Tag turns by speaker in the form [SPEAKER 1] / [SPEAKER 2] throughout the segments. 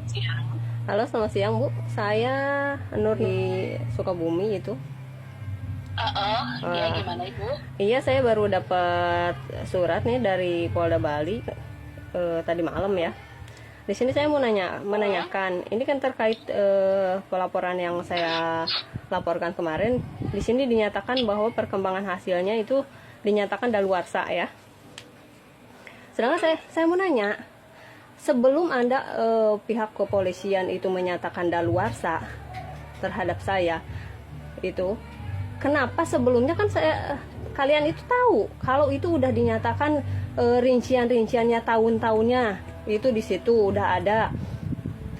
[SPEAKER 1] selamat siang.
[SPEAKER 2] Halo, selamat siang Bu. Saya Nur di Sukabumi itu.
[SPEAKER 1] Ya gimana Ibu?
[SPEAKER 2] Iya, saya baru dapat surat nih dari Polda Bali tadi malam ya. Di sini saya mau menanyakan, ini kan terkait pelaporan yang saya laporkan kemarin. Di sini dinyatakan bahwa perkembangan hasilnya itu dinyatakan daluarsa ya. Sedangkan saya mau nanya, sebelum Anda pihak kepolisian itu menyatakan daluarsa terhadap saya itu, kenapa sebelumnya kan kalian itu tahu kalau itu udah dinyatakan rincian-rinciannya tahun-tahunnya itu di situ udah ada.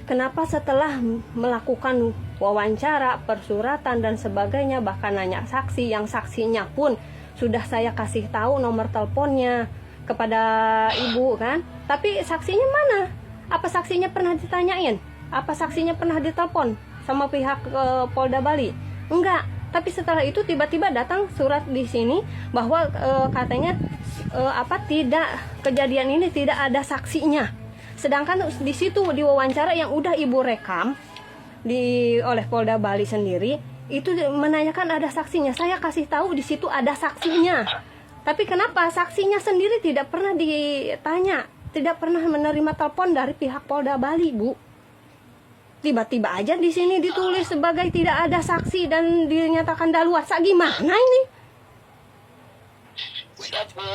[SPEAKER 2] Kenapa setelah melakukan wawancara, persuratan dan sebagainya, bahkan nanya saksi, yang saksinya pun sudah saya kasih tahu nomor teleponnya kepada ibu kan, tapi saksinya mana? Apa saksinya pernah ditanyain? Apa saksinya pernah ditelepon sama pihak Polda Bali? Enggak. Tapi setelah itu tiba-tiba datang surat di sini bahwa katanya tidak, kejadian ini tidak ada saksinya. Sedangkan di situ di wawancara yang udah ibu rekam oleh Polda Bali sendiri itu menanyakan ada saksinya. Saya kasih tahu di situ ada saksinya. Tapi kenapa saksinya sendiri tidak pernah ditanya, tidak pernah menerima telepon dari pihak Polda Bali, Bu? Tiba-tiba aja di sini ditulis sebagai tidak ada saksi dan dinyatakan daluarsa. Gimana ini?
[SPEAKER 1] Siap Bu,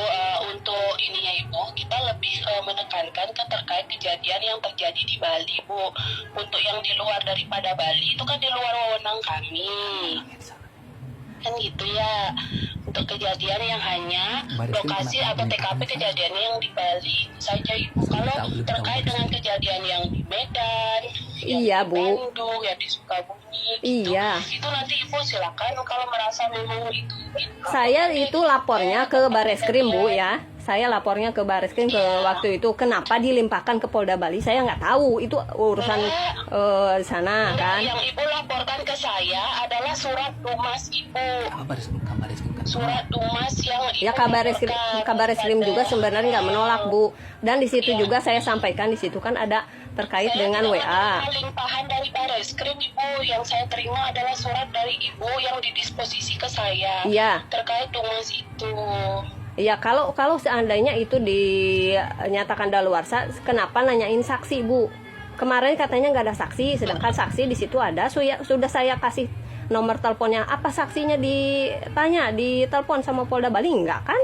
[SPEAKER 1] untuk ininya Ibu, kita lebih menekankan terkait kejadian yang terjadi di Bali Bu. Untuk yang di luar daripada Bali itu kan di luar wewenang kami. Kan gitu ya. Untuk kejadian yang hanya lokasi atau TKP kejadiannya yang di Bali saja Ibu. Kalau terkait dengan kejadian yang di Medan,
[SPEAKER 2] iya,
[SPEAKER 1] yang di
[SPEAKER 2] Bu.
[SPEAKER 1] Bandung, yang di Sukabumi, gitu,
[SPEAKER 2] Iya.
[SPEAKER 1] itu nanti Ibu silakan kalau merasa memang itu.
[SPEAKER 2] Saya itu lapornya ke Bareskrim, Bu ya. Saya lapornya ke Bareskrim ke waktu itu. Kenapa dilimpahkan ke Polda Bali? Saya nggak tahu. Itu urusan di sana kan.
[SPEAKER 1] Yang Ibu laporkan ke saya adalah surat dumas Ibu. Surat dumas yang Ibu
[SPEAKER 2] Ya, kabar eskrim juga sebenarnya nggak menolak, Bu. Dan di situ juga saya sampaikan, di situ kan ada terkait dengan WA.
[SPEAKER 1] Limpahan dari Bareskrim Ibu, yang saya terima adalah surat dari Ibu yang didisposisi ke saya.
[SPEAKER 2] Iya.
[SPEAKER 1] Terkait dumas itu.
[SPEAKER 2] Iya, kalau seandainya itu dinyatakan daluarsa, kenapa nanyain saksi, Bu? Kemarin katanya nggak ada saksi, sedangkan saksi di situ ada. Sudah saya kasih nomor teleponnya. Apa saksinya ditanya, ditelepon sama Polda Bali? Enggak kan?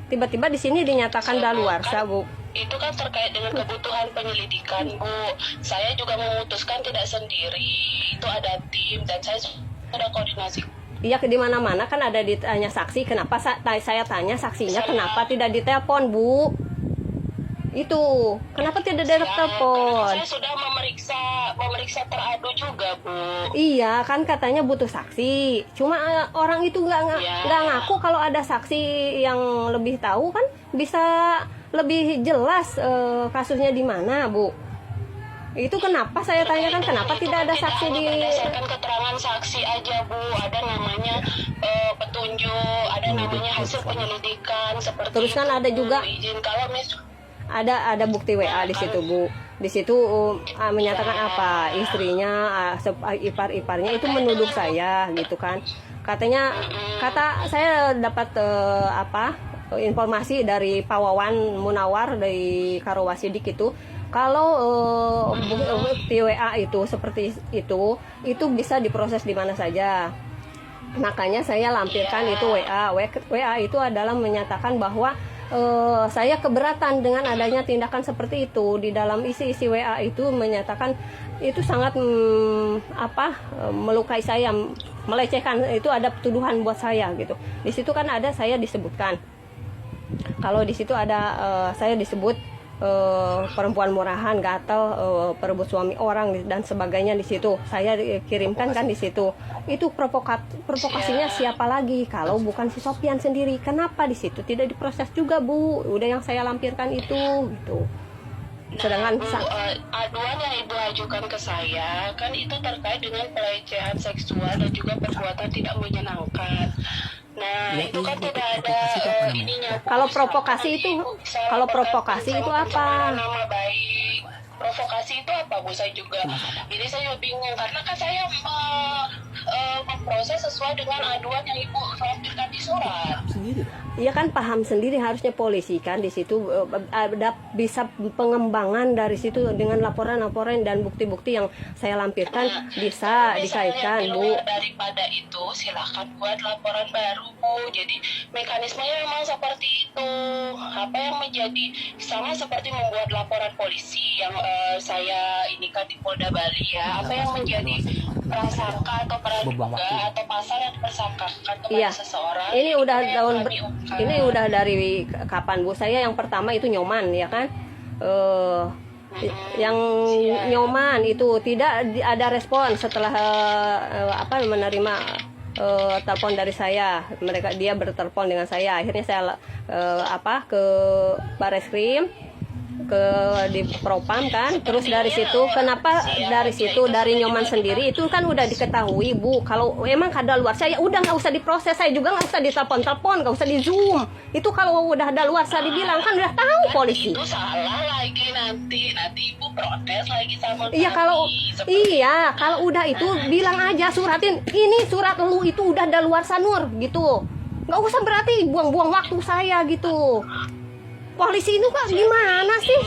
[SPEAKER 2] Tiba-tiba di sini dinyatakan daluarsa, Bu.
[SPEAKER 1] Itu kan terkait dengan kebutuhan penyelidikan, Bu. Saya juga memutuskan tidak sendiri. Itu ada tim dan saya sudah koordinasi.
[SPEAKER 2] Iya, di mana-mana kan ada ditanya saksi. Kenapa saya tanya saksinya kenapa tidak ditelepon, Bu? Itu kenapa tidak ditelepon?
[SPEAKER 1] Saya sudah memeriksa teradu juga, Bu.
[SPEAKER 2] Iya, kan katanya butuh saksi. Cuma orang itu nggak ngaku kalau ada saksi yang lebih tahu kan bisa lebih jelas kasusnya di mana, Bu. Itu kenapa saya tanyakan kenapa tidak ada saksi di
[SPEAKER 1] berdasarkan keterangan saksi aja, Bu. Ada namanya petunjuk, ada namanya hasil penyelidikan seperti
[SPEAKER 2] terus kan
[SPEAKER 1] itu,
[SPEAKER 2] ada juga
[SPEAKER 1] izin kalau
[SPEAKER 2] ada bukti WA di situ, Bu. Di situ menyatakan apa? Istrinya, ipar-iparnya itu menuduh saya gitu kan. Kata saya dapat informasi dari Pak Wawan Munawar dari Karawasidik itu, kalau bukti WA itu seperti itu bisa diproses di mana saja. Makanya saya lampirkan itu WA itu adalah menyatakan bahwa saya keberatan dengan adanya tindakan seperti itu. Di dalam isi WA itu menyatakan itu sangat melukai saya, melecehkan. Itu ada tuduhan buat saya gitu. Di situ kan ada saya disebutkan. Kalau di situ ada saya disebut perempuan murahan, gatel, perebut suami orang dan sebagainya. Di situ saya kirimkan kan di situ. Itu provokasinya siapa lagi kalau bukan si Sofian sendiri? Kenapa di situ tidak diproses juga, Bu? Udah yang saya lampirkan itu gitu. Sedangkan
[SPEAKER 1] aduan yang Ibu ajukan ke saya kan itu terkait dengan pelecehan seksual dan juga perbuatan tidak menyenangkan. Nah, itu kan tidak ada ininya.
[SPEAKER 2] Kalau provokasi itu apa?
[SPEAKER 1] Nama baik provokasi itu apa Bu? Saya juga ini saya bingung karena kan saya memproses sesuai dengan aduan yang Ibu lampirkan di surat.
[SPEAKER 2] Iya kan, paham sendiri harusnya polisi kan di situ ada bisa pengembangan dari situ dengan laporan-laporan dan bukti-bukti yang saya lampirkan bisa dikaitkan
[SPEAKER 1] di
[SPEAKER 2] Bu.
[SPEAKER 1] luar daripada itu silakan buat laporan baru Bu. Jadi mekanismenya memang seperti itu. Apa yang menjadi sama seperti membuat laporan polisi yang saya ini kan di Polda Bali ya. Apa yang menjadi prasangka atau praduga atau pasal yang dipersangkakan kepada seseorang.
[SPEAKER 2] Ini udah ini udah dari kapan Bu? Saya yang pertama itu Nyoman ya kan. Yang Nyoman itu tidak ada respon setelah menerima telepon dari saya. Dia bertelepon dengan saya. Akhirnya saya ke Bareskrim, di Propam kan. Terus dari situ dari Nyoman sendiri itu kan udah diketahui Bu, kalau emang kadaluarsa ya udah nggak usah diproses, saya juga nggak usah ditelepon, nggak usah di Zoom. Itu kalau udah kadaluarsa dibilang kan udah tahu polisi.
[SPEAKER 1] Itu salah lagi nanti Ibu protes lagi sama
[SPEAKER 2] Iya kalau udah itu bilang aja, suratin ini surat lu itu udah kadaluarsa Nur gitu. Nggak usah berarti buang-buang waktu saya gitu. Polisi itu kok gimana sih?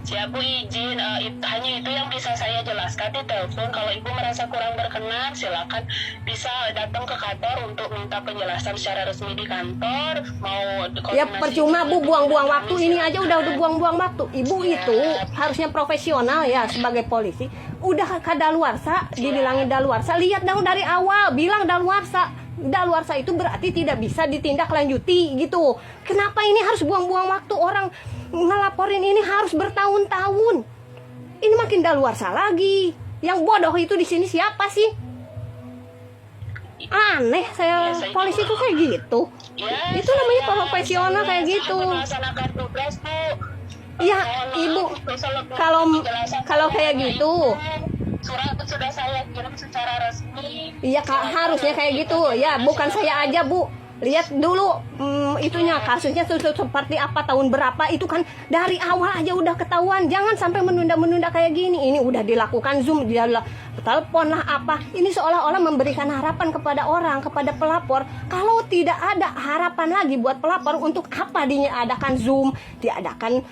[SPEAKER 1] Siap Bu, izin, hanya itu yang bisa saya jelaskan di telepon. Kalau Ibu merasa kurang berkenan, silakan bisa datang ke kantor untuk minta penjelasan secara resmi di kantor. Mau
[SPEAKER 2] ya percuma Bu, buang-buang waktu. Ini aja udah buang-buang waktu. Ibu itu harusnya profesional ya sebagai polisi. Udah kadaluarsa, dibilangin daluarsa, lihat dong dari awal bilang daluarsa. Daluarsa itu berarti tidak bisa ditindaklanjuti gitu. Kenapa ini harus buang-buang waktu? Orang ngelaporin ini harus bertahun-tahun. Ini makin daluarsa lagi. Yang bodoh itu di sini siapa sih? Aneh polisi itu kayak gitu. Itu namanya profesional kayak gitu. Iya, Ibu. Kalau kayak gitu,
[SPEAKER 1] surat sudah saya kirim secara resmi.
[SPEAKER 2] Iya Kak, harusnya kayak gitu. Ya, bukan saya aja Bu. Lihat dulu itunya kasusnya seperti apa, tahun berapa, itu kan dari awal aja udah ketahuan. Jangan sampai menunda-menunda kayak gini. Ini udah dilakukan Zoom, dia telepon lah apa. Ini seolah-olah memberikan harapan kepada orang, kepada pelapor. Kalau tidak ada harapan lagi buat pelapor, untuk apa diadakan Zoom, diadakan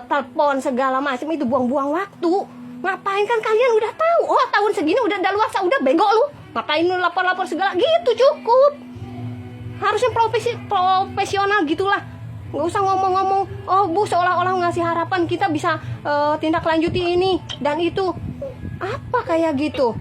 [SPEAKER 2] telepon segala macam, itu buang-buang waktu. Ngapain, kan kalian udah tahu, oh tahun segini udah daluarsa, udah bego lu, ngapain lu lapor-lapor segala gitu, cukup. Harusnya profesional gitulah, nggak usah ngomong-ngomong, oh Bu seolah-olah ngasih harapan kita bisa tindak lanjuti ini dan itu, apa kayak gitu.